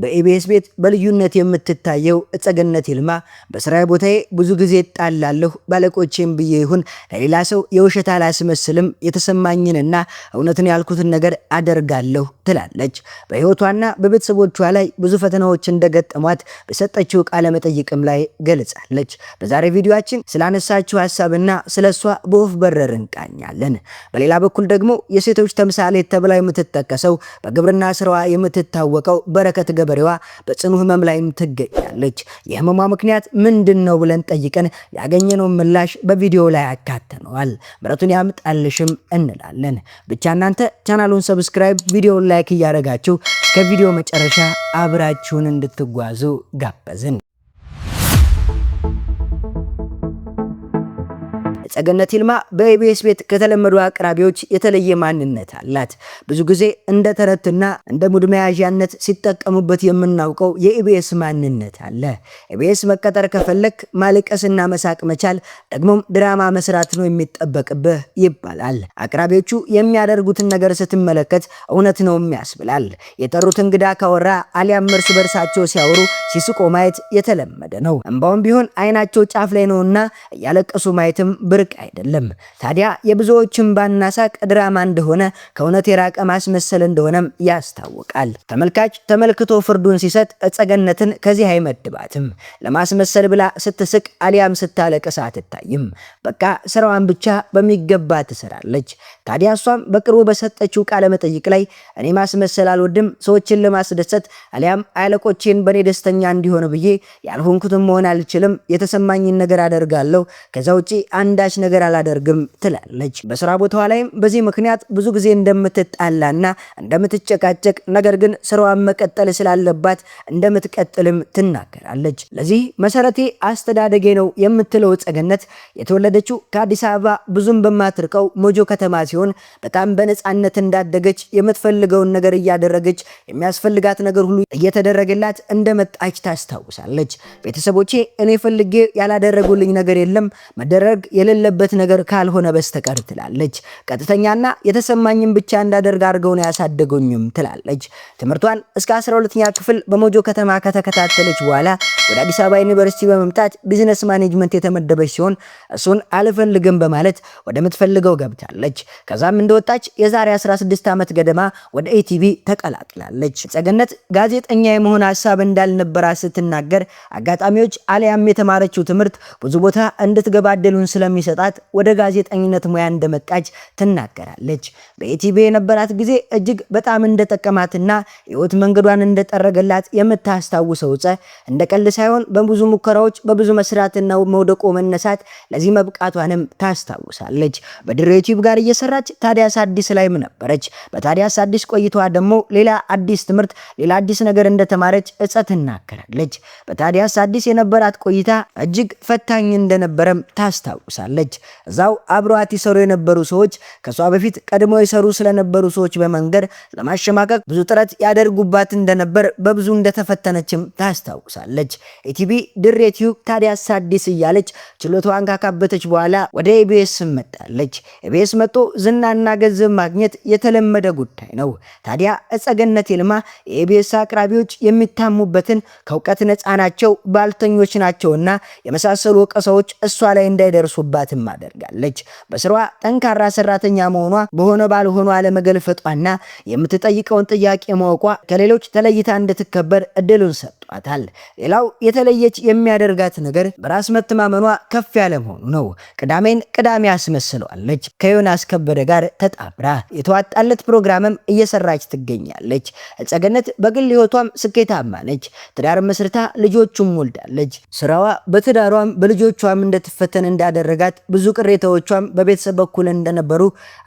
በኢቢኤስ ቤት በልዩነት የምትታየው እጸገነት ይልማ በስራዬ ቦታዬ ብዙ ጊዜ እጣላለሁ፣ ባለቆቼም ብዬ ይሁን ለሌላ ሰው የውሸት አላስመስልም፣ የተሰማኝንና እውነትን ያልኩትን ነገር አደርጋለሁ ትላለች። በህይወቷና በቤተሰቦቿ ላይ ብዙ ፈተናዎች እንደገጠሟት በሰጠችው ቃለ መጠይቅም ላይ ገልጻለች። በዛሬ ቪዲዮአችን ስላነሳችው ሐሳብና ስለሷ በወፍ በረር እንቃኛለን። በሌላ በኩል ደግሞ የሴቶች ተምሳሌት ተብላ የምትጠቀሰው በግብርና ስራዋ የምትታወቀው በረከት ገበሬዋ በጽኑ ህመም ላይም ትገኛለች። የህመሟ ምክንያት ምንድነው ብለን ጠይቀን ያገኘነው ምላሽ በቪዲዮ ላይ አካተነዋል። ምረቱን ያምጣልሽም እንላለን። ብቻ እናንተ ቻናሉን ሰብስክራይብ፣ ቪዲዮውን ላይክ እያደረጋችሁ እስከ ቪዲዮ መጨረሻ አብራችሁን እንድትጓዙ ጋበዝን። እጸገነት ይልማ በኢቢኤስ ቤት ከተለመዱ አቅራቢዎች የተለየ ማንነት አላት። ብዙ ጊዜ እንደ ተረትና እንደ ሙድ መያዣነት ሲጠቀሙበት የምናውቀው የኢቢኤስ ማንነት አለ። ኢቢኤስ መቀጠር ከፈለክ ማልቀስና መሳቅ መቻል ደግሞም ድራማ መስራት ነው የሚጠበቅብህ ይባላል። አቅራቢዎቹ የሚያደርጉትን ነገር ስትመለከት እውነት ነው ያስብላል። የጠሩት እንግዳ ካወራ አሊያም እርስ በርሳቸው ሲያወሩ ሲስቆ ማየት የተለመደ ነው። እንባውም ቢሆን አይናቸው ጫፍ ላይ ነውና እያለቀሱ ማየትም ብርቅ አይደለም። ታዲያ የብዙዎችን ባናሳቅ ድራማ እንደሆነ ከእውነት የራቀ ማስመሰል እንደሆነም ያስታውቃል። ተመልካች ተመልክቶ ፍርዱን ሲሰጥ እጸገነትን ከዚህ አይመድባትም። ለማስመሰል ብላ ስትስቅ አሊያም ስታለቅስ አትታይም። በቃ ስራዋን ብቻ በሚገባ ትሰራለች። ታዲያ እሷም በቅርቡ በሰጠችው ቃለ መጠይቅ ላይ እኔ ማስመሰል አልወድም፣ ሰዎችን ለማስደሰት አሊያም አለቆቼን በኔ ደስተኛ እንዲሆኑ ብዬ ያልሆንኩትም መሆን አልችልም፣ የተሰማኝን ነገር አደርጋለሁ፣ ከዛ ውጪ አንዳች ነገር አላደርግም ትላለች። በስራ ቦታዋ ላይም በዚህ ምክንያት ብዙ ጊዜ እንደምትጣላና እንደምትጨቃጨቅ ነገር ግን ስራዋን መቀጠል ስላለባት እንደምትቀጥልም ትናገራለች። ለዚህ መሰረቴ አስተዳደጌ ነው የምትለው እጸገነት የተወለደችው ከአዲስ አበባ ብዙም በማትርቀው ሞጆ ከተማ ሲሆን በጣም በነፃነት እንዳደገች የምትፈልገውን ነገር እያደረገች የሚያስፈልጋት ነገር ሁሉ እየተደረገላት እንደመጣች ታስታውሳለች። ቤተሰቦቼ እኔ ፈልጌ ያላደረጉልኝ ነገር የለም መደረግ የሌለበት ነገር ካልሆነ በስተቀር ትላለች። ቀጥተኛና የተሰማኝን ብቻ እንዳደርግ አድርገው ነው ያሳደጉኝም ትላለች። ትምህርቷን እስከ 12ኛ ክፍል በሞጆ ከተማ ከተከታተለች በኋላ ወደ አዲስ አበባ ዩኒቨርሲቲ በመምጣት ቢዝነስ ማኔጅመንት የተመደበች ሲሆን እሱን አልፈልግም በማለት ወደምትፈልገው ገብታለች። ከዛም እንደወጣች የዛሬ 16 ዓመት ገደማ ወደ ኢቲቪ ተቀላቅላለች። እጸገነት ጋዜጠኛ የመሆን ሐሳብ እንዳልነበራት ስትናገር አጋጣሚዎች አሊያም የተማረችው ትምህርት ብዙ ቦታ እንድትገባ እድሉን ስለሚሰጣት ወደ ጋዜጠኝነት ሙያ እንደመጣች ትናገራለች። በኢቲቪ የነበራት ጊዜ እጅግ በጣም እንደጠቀማትና ህይወት መንገዷን እንደጠረገላት የምታስታውሰው እንደ ቀልድ ሳይሆን በብዙ ሙከራዎች በብዙ መስራትና መውደቆ መነሳት ለዚህ መብቃቷንም ታስታውሳለች። በድሬ ዩቲዩብ ጋር እየሰራች ታዲያስ አዲስ ላይም ነበረች። በታዲያስ አዲስ ቆይቷ ደግሞ ሌላ አዲስ ትምህርት ሌላ አዲስ ነገር እንደተማረች ትናገራለች። በታዲያስ አዲስ የነበራት ቆይታ እጅግ ፈታኝ እንደነበረም ታስታውሳለች። እዛው አብሯት ይሰሩ የነበሩ ሰዎች ከሷ በፊት ቀድሞ ይሰሩ ስለነበሩ ሰዎች በመንገር ለማሸማቀቅ ብዙ ጥረት ያደርጉባት እንደነበር በብዙ እንደተፈተነችም ታስታውሳለች። ኢቲቪ ድሬ ዩቲዩብ ታዲያስ አዲስ እያለች ችሎታዋን ካካበተች በኋላ ወደ ኢቢኤስ መጣለች። ኢቢኤስ መጥቶ ዝናና ገንዘብ ማግኘት የተለመደ ጉዳይ ነው። ታዲያ እጸገነት ይልማ የኢቢኤስ አቅራቢዎች የሚታሙበትን ከእውቀት ነፃ ናቸው፣ ባልተኞች ናቸውና የመሳሰሉ ወቀሳዎች እሷ ላይ እንዳይደርሱባትም አደርጋለች። በስራዋ ጠንካራ ሰራተኛ መሆኗ በሆነ ባልሆኗ አለመገልፈጧና የምትጠይቀውን ጥያቄ ማወቋ ከሌሎች ተለይታ እንድትከበር እድሉን ሰጥቷታል። ሌላው የተለየች የሚያደርጋት ነገር በራስ መተማመኗ ከፍ ያለ መሆኑ ነው። ቅዳሜን ቅዳሜ አስመስለዋለች። ከዮናስ ከበደ ጋር ተጣብራ የተዋጣለት ፕሮግራምም እየሰራች ትገኛለች። እጸገነት በግል ህይወቷም ስኬታማ ነች። ትዳር መስርታ ልጆቹም ወልዳለች። ስራዋ በትዳሯም በልጆቿም እንደትፈተን እንዳደረጋት ብዙ ቅሬታዎቿም በቤተሰብ በኩል እንደነበሩ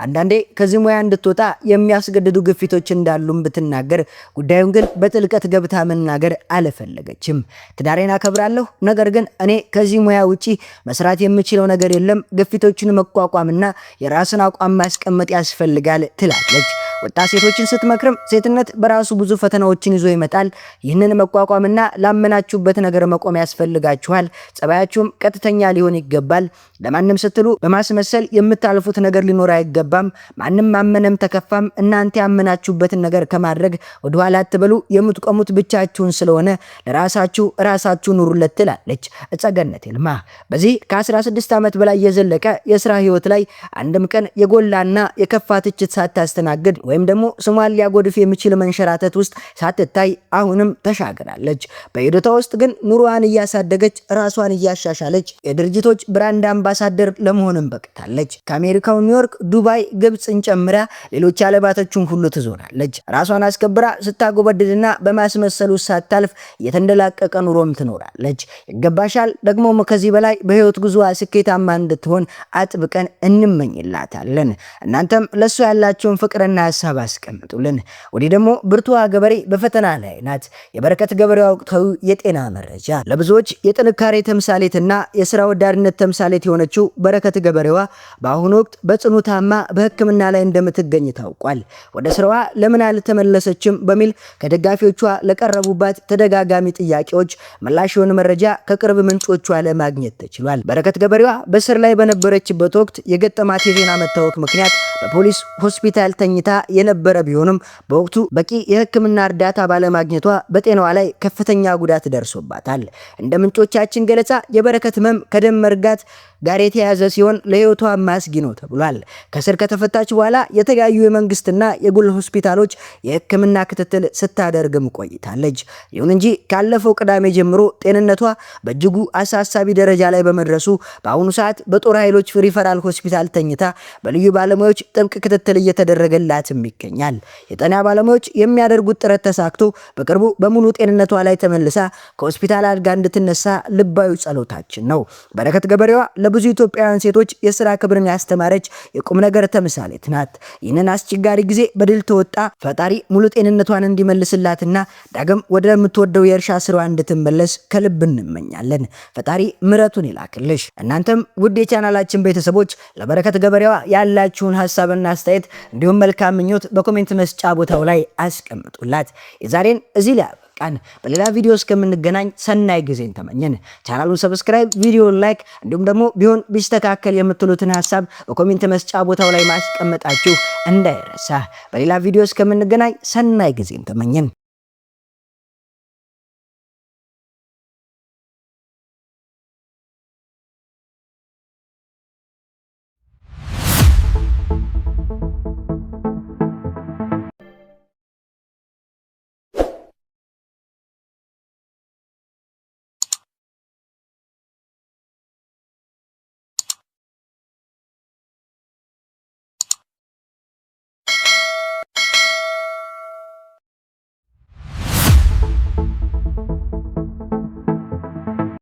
አንዳንዴ ከዚህ ሙያ እንድትወጣ የሚያስገድዱ ግፊቶች እንዳሉም ብትናገር ጉዳዩን ግን በጥልቀት ገብታ መናገር አልፈለገችም። ትዳሬን አከብራለሁ፣ ነገር ግን እኔ ከዚህ ሙያ ውጪ መስራት የምችለው ነገር የለም፣ ግፊቶችን መቋቋምና የራስን አቋም ማስቀመጥ ያስፈልጋል ትላለች። ወጣት ሴቶችን ስትመክርም ሴትነት በራሱ ብዙ ፈተናዎችን ይዞ ይመጣል። ይህንን መቋቋምና ላመናችሁበት ነገር መቆም ያስፈልጋችኋል። ጸባያችሁም ቀጥተኛ ሊሆን ይገባል። ለማንም ስትሉ በማስመሰል የምታልፉት ነገር ሊኖር አይገባም። ማንም ማመነም ተከፋም እናንተ ያመናችሁበትን ነገር ከማድረግ ወደኋላ አትበሉ። የምትቆሙት ብቻችሁን ስለሆነ ራሳችሁ ኑሩለት ትላለች እጸገነት ይልማ። በዚህ ከ16 ዓመት በላይ የዘለቀ የስራ ህይወት ላይ አንድም ቀን የጎላና የከፋ ትችት ሳታስተናግድ ወይም ደግሞ ስሟን ሊያጎድፍ የሚችል መንሸራተት ውስጥ ሳትታይ አሁንም ተሻግራለች። በሂደቷ ውስጥ ግን ኑሮዋን እያሳደገች ራሷን እያሻሻለች የድርጅቶች ብራንድ አምባሳደር ለመሆንም በቅታለች። ከአሜሪካው ኒውዮርክ፣ ዱባይ፣ ግብፅን ጨምራ ሌሎች አለባቶችን ሁሉ ትዞራለች። ራሷን አስከብራ ስታጎበድድና በማስመሰሉ ሳታልፍ የተንደላቀቀ ኑሮም ትኖራለች። ይገባሻል። ደግሞ ከዚህ በላይ በህይወት ጉዞዋ ስኬታማ እንድትሆን አጥብቀን እንመኝላታለን። እናንተም ለሷ ያላችሁን ፍቅርና ሀሳብ አስቀምጡልን። ወዲህ ደግሞ ብርቱዋ ገበሬ በፈተና ላይ ናት። የበረከት ገበሬዋ ወቅታዊ የጤና መረጃ። ለብዙዎች የጥንካሬ ተምሳሌትና የስራ ወዳድነት ተምሳሌት የሆነችው በረከት ገበሬዋ በአሁኑ ወቅት በጽኑ ታማ በሕክምና ላይ እንደምትገኝ ታውቋል። ወደ ስራዋ ለምን አልተመለሰችም በሚል ከደጋፊዎቿ ለቀረቡባት ተደጋጋሚ ጥያቄዎች ምላሽ የሆነ መረጃ ከቅርብ ምንጮቿ ለማግኘት ተችሏል። በረከት ገበሬዋ በስር ላይ በነበረችበት ወቅት የገጠማት የዜና መታወክ ምክንያት በፖሊስ ሆስፒታል ተኝታ የነበረ ቢሆንም በወቅቱ በቂ የሕክምና እርዳታ ባለማግኘቷ በጤናዋ ላይ ከፍተኛ ጉዳት ደርሶባታል። እንደ ምንጮቻችን ገለጻ የበረከት ህመም ከደም መርጋት ጋር የተያያዘ ሲሆን ለህይወቷ አስጊ ነው ተብሏል። ከስር ከተፈታች በኋላ የተለያዩ የመንግስትና የግል ሆስፒታሎች የሕክምና ክትትል ስታደርግም ቆይታለች። ይሁን እንጂ ካለፈው ቅዳሜ ጀምሮ ጤንነቷ በእጅጉ አሳሳቢ ደረጃ ላይ በመድረሱ በአሁኑ ሰዓት በጦር ኃይሎች ሪፈራል ሆስፒታል ተኝታ በልዩ ባለሙያዎች ጥብቅ ክትትል እየተደረገላትም ይገኛል። የጤና ባለሙያዎች የሚያደርጉት ጥረት ተሳክቶ በቅርቡ በሙሉ ጤንነቷ ላይ ተመልሳ ከሆስፒታል አልጋ እንድትነሳ ልባዊ ጸሎታችን ነው። በረከት ገበሬዋ ለብዙ ኢትዮጵያውያን ሴቶች የስራ ክብርን ያስተማረች የቁም ነገር ተምሳሌት ናት። ይህንን አስቸጋሪ ጊዜ በድል ተወጣ ፈጣሪ ሙሉ ጤንነቷን እንዲመልስላትና ዳግም ወደምትወደው የእርሻ ስራዋ እንድትመለስ ከልብ እንመኛለን። ፈጣሪ ምሕረቱን ይላክልሽ። እናንተም ውድ የቻናላችን ቤተሰቦች ለበረከት ገበሬዋ ያላችሁን ሀሳብና አስተያየት እንዲሁም መልካም ምኞት በኮሜንት መስጫ ቦታው ላይ አስቀምጡላት። የዛሬን እዚህ ላይ ቃን በሌላ ቪዲዮ እስከምንገናኝ ሰናይ ጊዜን ተመኘን። ቻናሉን ሰብስክራይብ፣ ቪዲዮን ላይክ እንዲሁም ደግሞ ቢሆን ቢስተካከል የምትሉትን ሀሳብ በኮሜንት መስጫ ቦታው ላይ ማስቀመጣችሁ እንዳይረሳ። በሌላ ቪዲዮ እስከምንገናኝ ሰናይ ጊዜን ተመኘን።